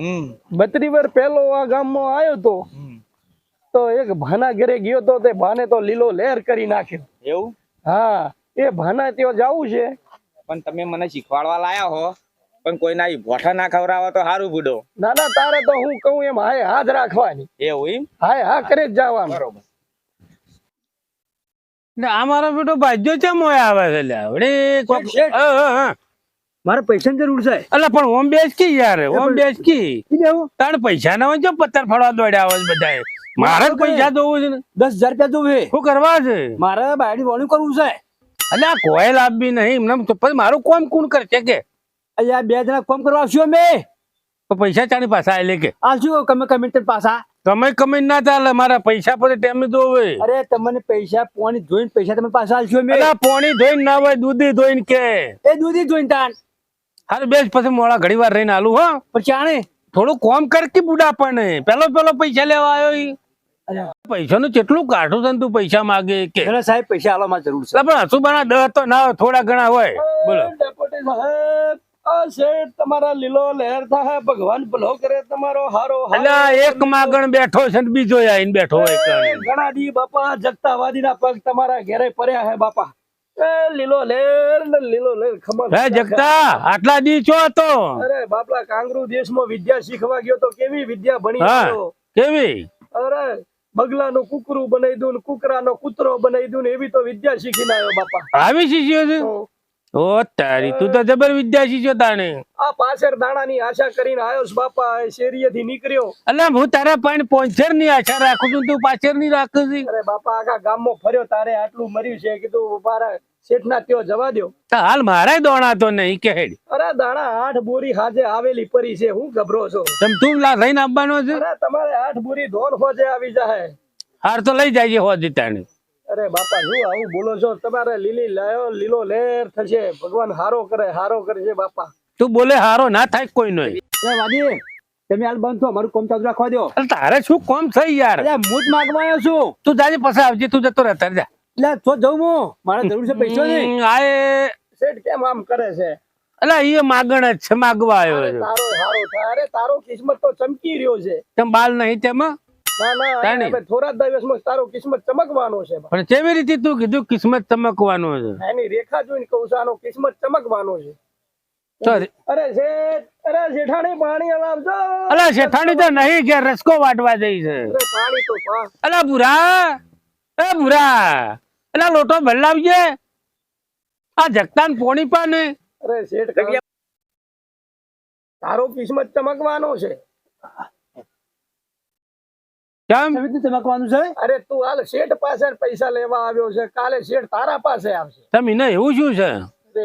32 વર્ષ પહેલો આ ગામમાં આવ્યો તો એક ભાના ઘરે ગયો તો તે ભાને તો લીલો લહેર કરી નાખ્યો. એવું? હા, એ ભાના ત્યાં જવું છે. પણ તમે મને શીખવાડવા લાયા હો, પણ કોઈના ભોઠા ના ખવડાવો તો સારું બુડો. ના ના, તારે તો હું કહું એમ હાય હાથ રાખવાની. એવું એમ? હાય હા કરે જ જવાનું. બરોબર. આ મારો બેટો ભાજ્યો છે મોય આવે છે લ્યા. મારે પૈસાની જરૂર છે. અલા પણ ઓમ બેસ કી યાર, ઓમ બેસ કી. તારે પૈસા ના હોય જો પત્તર ફળવા દોડ્યા આવે બધા. મારે પૈસા જોવું છે ને. 10,000 રૂપિયા જોવે. શું કરવા છે? મારે બાયડી વોલ્યુમ કરવું છે. અલ્યા કોઈ લાભ બી નહીં એમને. પછી મારું કોમ કોણ કરશે કે? અહીંયા 2 જણા કામ કરવા આવશું અમે. તો પૈસા ચાની પાછા આલે કે? આવશું તમે કમિશન પાછા. કમે ના ચાલે, મારા પૈસા પર ટાઈમ જોવે. અરે તમને પૈસા પોણી જોઈને પૈસા તમે પાછા આલશું અમે. અલા પોણી ધોઈને ના હોય, દૂધી ધોઈને કે. એ દૂધી જોઈને તાણ. હારે બેસ, પછી મોડા ઘડી વાર રહીને આલું. હો પણ ચાણે થોડું કોમ કર કે બુડા પણ પેલો પૈસા લેવા આવ્યો ઈ. પૈસા નું કેટલું કાઢું છે તું પૈસા માગે કે? સાહેબ પૈસા આલવા માં જરૂર છે. પણ હસુ બના 10 તો ના હોય, થોડા ઘણા હોય. બોલો ડેપ્યુટી સાહેબ, આ શેઠ તમારા લીલો લહેર થાય, ભગવાન ભલો કરે તમારો હારો. અલ્યા એક માગણ બેઠો છે ને બીજો આઈને બેઠો હોય. ઘણા દી બાપા જગતાવાદીના પગ તમારા ઘેરે પડ્યા હે બાપા. એ લીલો લહેર ને લીલો લહેર ખબર. હે જગતા, આટલા દી છો હતો? અરે બાપલા, કાંગરૂ દેશમાં વિદ્યા શીખવા ગયો તો કેવી વિદ્યા ભણી આવ્યો. કેવી? અરે બગલાનું કૂકરું બનાવી દઉં, કૂકરાનો કૂતરો બનાવી દઉં, એવી તો વિદ્યા શીખીને આવ્યો બાપા. આવી શીખ્યો છે? ઓ તારી, તું તો જબર વિદ્યા શીખ્યો તાણે. આ પાછળ દાણાની આશા કરીને આવ્યો છે બાપા. શેરીએથી નીકળ્યો. અલ્યા હું તારા પણ પોંચર ની આશા રાખું છું, તું પાછળ ની રાખું છું. અરે બાપા, આખા ગામમાં ફર્યો, તારે આટલું મર્યું છે કીધું મારા શેઠના ત્યો જવા દો. હાલ મારા દોણા તો નહીં કે હેડ. અરે દાણા 8 બોરી હાજે આવેલી પરી છે, હું ગભરો છો. તું લઈને આવવાનો છે? અરે તમારે 8 બોરી ધોન હોજે આવી જાય. હાર તો લઈ જાય હોજી તાણે. અરે બાપા, શું આવું બોલો છો? તમારે લીલો લહેર થશે. ભગવાન હારો કરશે બાપા. તું બોલે હારો ના થાય કોઈ નો. વાદી તમે હાલ બંધ છો, અમારું કામ ચાલુ રાખવા દો. તારે શું કોમ થઈ યાર? અરે મૂટ માંગવા આવ્યો છું. તું જાજે પછી આવજે, તું જતો રહેતા જા. એટલે તો જઉં હું, મારે જરૂર છે પૈસાની. આએ શેઠ કેમ આમ કરે છે? અલા એ માગણ જ છે, માગવા આવ્યો છે. તારો હારો થાય. અરે તારો કિસ્મત તો ચમકી રહ્યો છે. તેમ બાલ નહીં તેમાં? ના ના, થોડા દિવસમાં તારો કિસ્મત ચમકવાનો છે. પણ કેવી રીતે તું કીધું કિસ્મત ચમકવાનો છે? એની રેખા જોઈને કહું છું, આનો કિસ્મત ચમકવાનો છે. અરે જેઠાણી પાણી લાવજો. અલા શેઠાણી તો નહીં કે રસકો વાટવા જઈ છે. પાણી તો પા. અલા ભૂરા અલા લોટો ભરલાવજે. આ જગતાન પોણી પાને. અરે શેઠ, તારો કિસ્મત ચમકવાનો છે. કેમ ચમકવાનું છે? અરે તું હાલ શેઠ પાસે પૈસા લેવા આવ્યો છે, કાલે શેઠ તારા પાસે આવશે. તમે એવું શું છે?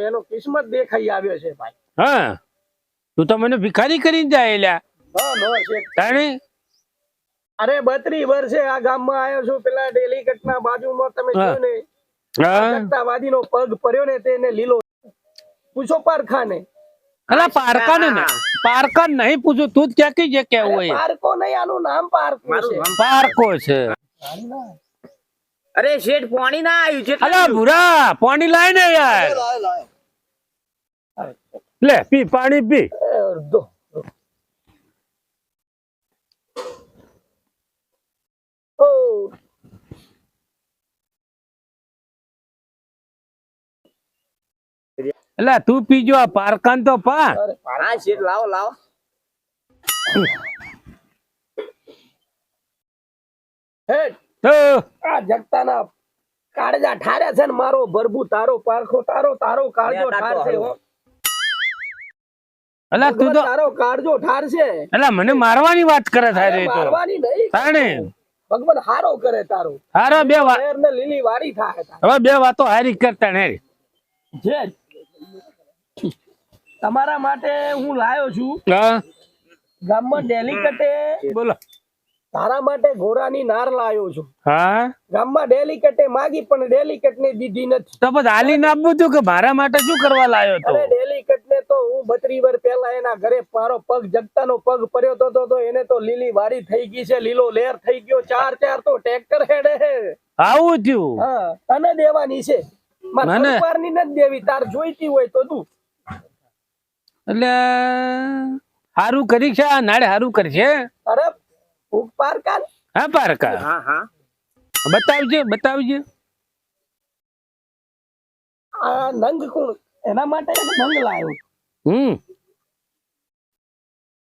એનો કિસ્મત દેખાઈ આવ્યો છે ભાઈ. હા, તું તો મને ભિખારી કરીને જાય લ્યા. અરે 32 વર્ષે આ ગામમાં આવ્યો છું. પેલા ડેલીગેટ ના બાજુમાં તમે જોયું ને, જગતાવાદી નો પગ પડ્યો ને, તેને લીલો પૂછો પારખાને. અલા પારકા નહીં પૂછું, તું જ ક્યાં કઈ જે કેવું હોય? પારકો નહીં, આનું નામ પારકો છે. પારકો છે. અરે શેઠ પાણી ના આવ્યું છે. અલા ભૂરા, પાણી લાય ને યાર. લે પી, પાણી પી. અડધો અલા તું પીજો, આ પારકાન તો પા. હા શેઠ, લાવો. આ જગતાના કાળજા ઠાર્યા છે ને, મારો ભરબુ તારો પારખો, તારો કાળજો ઠારશે. અલા તું તો તારો કાળજો ઠારશે. અલા મને મારવાની વાત કરે થાય તો. મારવાની નહીં, તાણે ભગવાન હારો કરે તારો. હારા બે વાત ને લીલી વારી થાય. હવે બે વાતો હારી કરતા ને. જે તમારા માટે હું લાયો છું. ગામમાં ડેલીકેટે બોલો. તારા માટે ઘોડાની નાર લાયો છું. હા, ગામમાં ડેલીકેટે માગી, પણ ડેલીકેટ ને દીધી નથી. તો પછી હાલી ના આપવું તું કે મારા માટે શું કરવા લાયો તો? અરે ડેલીકેટ ને તો હું 32 વર્ષ પહેલા એના ઘરે મારો પગ જગતાનો પગ પડ્યો તો એને તો લીલી વારી થઈ ગઈ છે, લીલો લહેર થઈ ગયો. 4 તો ટ્રેક્ટર હેડે હે. આવું થયું? હા, તને દેવાની છે. મને પરવારની નથી દેવી. તાર જોઈતી હોય તો તું. એટલે હારું કરી છે આ નાડે હારું કરશે. અરે ફૂક પારકા હા પારકા હા હા બતાવજે. આ નંગ કોણ એના માટે એક નંગ લાવ્યો.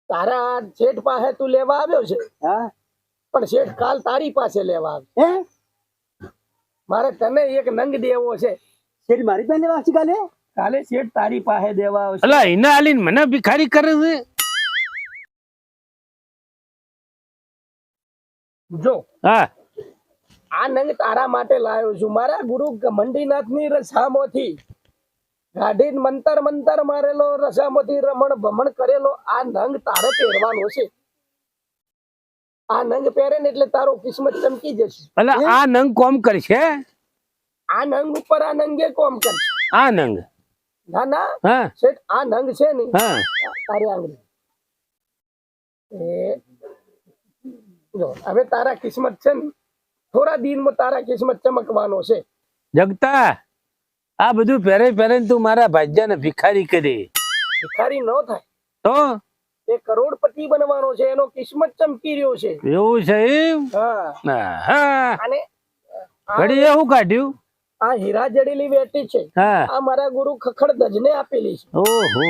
તારા શેઠ પાસે તું લેવા આવ્યો છે હા પણ શેઠ કાલ તારી પાસે લેવા આવે. હે મારે તને એક નંગ દેવો છે. શેઠ મારી પાસે લેવા આવશે કાલે? કાલે શેઠ તારી પાસે દેવા આવશે. અલા એને આલીને મને ભિખારી કરે છે. જો હા આ નંગ તારા માટે લાવ્યો છું. મારા ગુરુ મંડીનાથની રસામાંથી ગાઢી મંતર મારેલો, રસામાંથી રમણ ભમણ કરેલો આ નંગ તારે પહેરવાનો છે. આ નંગ પહેરે ને એટલે તારો કિસ્મત ચમકી જશે. અલા આ નંગ કોમ કરશે? આ નંગ ઉપર આ નંગે કોમ કરશે. આ નંગ ના ના હા શેઠ આ નંગ છે ને હા તારી આંગળી એ જો હવે તારા કિસ્મત છે ને થોડા દિનમાં તારા કિસ્મત ચમકવાનો છે. જગતા આ બધું પહેરે તું મારા ભાજ્યાને ભિખારી કરી ભિખારી ન થાય તો એ કરોડપતિ બનવાનો છે. એનો કિસ્મત ચમકી રહ્યો છે. એવું છે એમ? હા હા અને ઘડી એવું કાઢ્યું. આ હીરા જડેલી વેટી છે. હા આ મારા ગુરુ ખખડ દજને આપેલી છે. ઓહો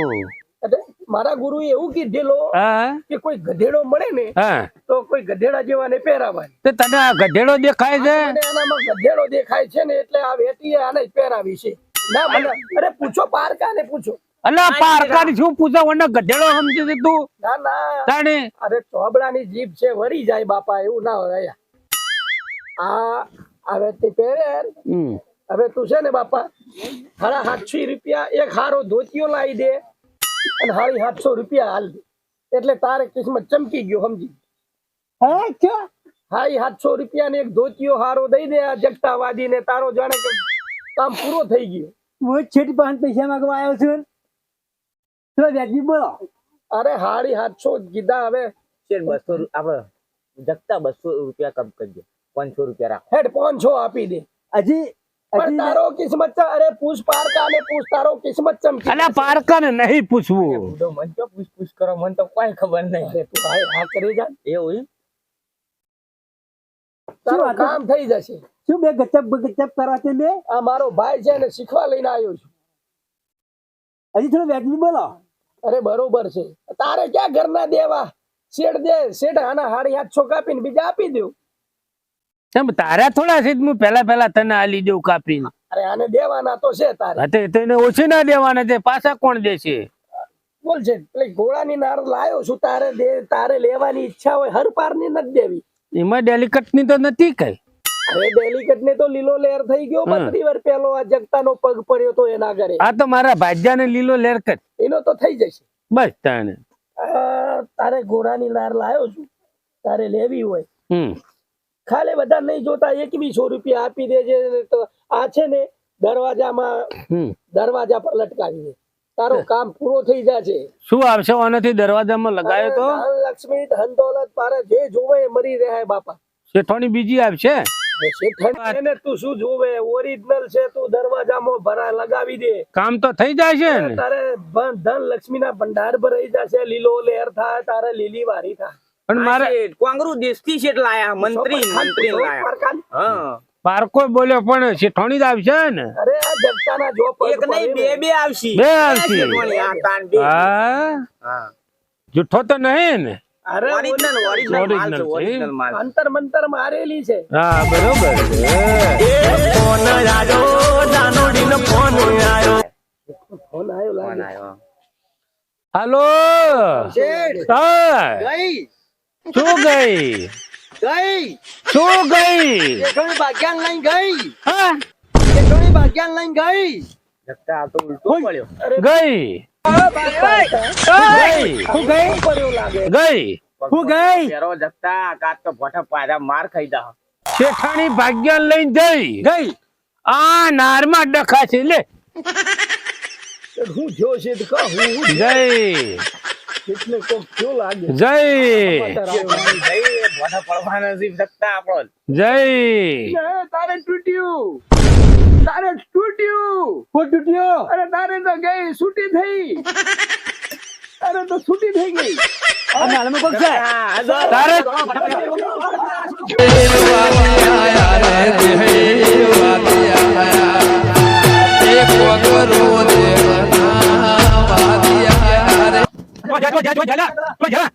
એટલે મારા ગુરુએ એવું કીધેલો હા કે કોઈ ગધેડો મળે ને હા તો કોઈ ગધેડા જેવાને પહેરાવાની. તે તને આ ગધેડો દેખાય છે? અને આનામાં ગધેડો દેખાય છે ને એટલે આ વેટીએ આને જ પહેરાવી છે. ના મને અરે પૂછો પારકાને પૂછો. અલા પારકાની શું પૂછા વને ગધેડો સમજે છે તું? ના ના તાણે અરે ચોબડાની જીભ છે વળી જાય બાપા એવું ના હોય. આ વેટી પહેરે હવે તું છે ને બાપા ₹750 એક હારો ધોતિયો લાવી દે અને ₹750 હાલ દે એટલે તારે કિસ્મત ચમકી ગયો સમજી. હા ક્યાં ₹750 ને એક ધોતિયો હારો દઈ દે આ જગતાવાદી ને તારો જાણે કે કામ પૂરો થઈ ગયો. હું શેઠ પાસે પૈસા માંગવા આવ્યો છું. તો વ્યાજબી બોલો. અરે ₹750 કીધા. હવે શેઠ 200 આપણે જગતા ₹200 કમ કરજો, ₹500 રાખો. હેડ 500 આપી દે. હજી પણ તારો કિસ્મત અરે પૂછ પારકા ને પૂછ તારો કિસ્મત ચમકી. અલા પારકાને નહીં પૂછવું. બુડો મન તો પૂછ કરો, મને તો કોઈ ખબર નહીં. અરે તું આ કરી જા એવું એમ? તારું કામ થઈ જશે. શું બે ગચપ કરવા છે બે? આ મારો ભાઈ છે ને શીખવા લઈને આવ્યો છું. હજી થોડું વ્યાજબી બોલો. અરે બરોબર છે. તારે ક્યાં ઘરના દેવા? શેઠ દે શેઠ આના ₹750 કાપીને બીજા આપી દઉં. કેમ તારા થોડા છે? હું પેલા તને આલી દઉં કાપીને. અરે આને દેવાના તો છે તારે. તેને ઓછી ના દેવાના છે, પાછા કોણ દેશે? બોલ છે પેલી ઘોડાની નાર લાયો છું. તારે લેવાની ઈચ્છા હોય હર પારની નથી દેવી. એમાં ડેલિકટ ની તો નથી કઈ. અરે ડેલિકેટ ને તો લીલો લહેર થઈ ગયો. 32 વાર પહેલો આ જગતાનો પગ પડ્યો તો એના ઘરે. આ તો મારા ભાજ્યાને લીલો લેર કર. એનો તો થઈ જશે. બસ તાણે તારે ઘોડાની નાર લાયો છું. તારે લેવી હોય ખાલી બધા નહીં જોતા ₹2100 આપી દેજે. તો આ છે ને દરવાજા પર લટકાવી દે. તારો કામ પૂરો થઈ જશે. શું આવશે આનાથી દરવાજામાં લગાયો તો? ધન લક્ષ્મી ધન દોલત તારે જે જોવે એ મરી રહે બાપા. શેઠોની બીજી આવશે. એને તું શું જોવે? ઓરિજિનલ છે. તું દરવાજામાં ભરા લગાવી દે. કામ તો થઈ જાય છે ને? તારે ધન લક્ષ્મી ના ભંડાર ભરાઈ જશે. લીલો લહેર થાય તારે લીલી વારી થાય. પણ મારે કોંગરુ દેશથી શેઠ લાયા, મંત્રી લાયા. હા પારકો બોલ્યો પણ શેઠોણી જ આવશે ને? અરે આ જગતાના જો એક નહીં બે આવશે. બે આવશે. શેઠવાણી આ તાન બે. હા જુઠ્ઠો તો નહીં ને? અરે ઓરિજિનલ માલ છે, ઓરિજિનલ માલ. અંતર મંતર મારેલી છે. હા બરોબર. ફોન આવ્યો કોણ લાગે. આયો? હાલો શેઠ હા ગઈ શું ગઈ? શું ગઈ? શેઠોની ભાગ્યાન લઈને ગઈ. હા શેઠોની ભાગ્યાન લઈને ગઈ. જગતા આ તો ઉલટો પડ્યો. ગઈ શું ગઈ પડ્યો લાગે. ગઈ હું ગઈ પેરો જગતા કાત તો ભોઠા પાડા માર ખાઈ જા. શેઠાણી ભાગ્યાન લઈને ગઈ. આ નારમાં ડખા છે લે. હું જો છે તો કહું ગઈ એટલે કોક જો લાગે. જય ભોઠા પડવાના છે જગતા આપણો. જય તારે તૂટ્યું. હું તૂટ્યો. અરે તારે તો ગઈ છૂટી થઈ. અરે તો છૂટી થઈ ગઈ આ નાળમાં કોક છે તારે જા, જા, જા, જા, જા, જા, જા.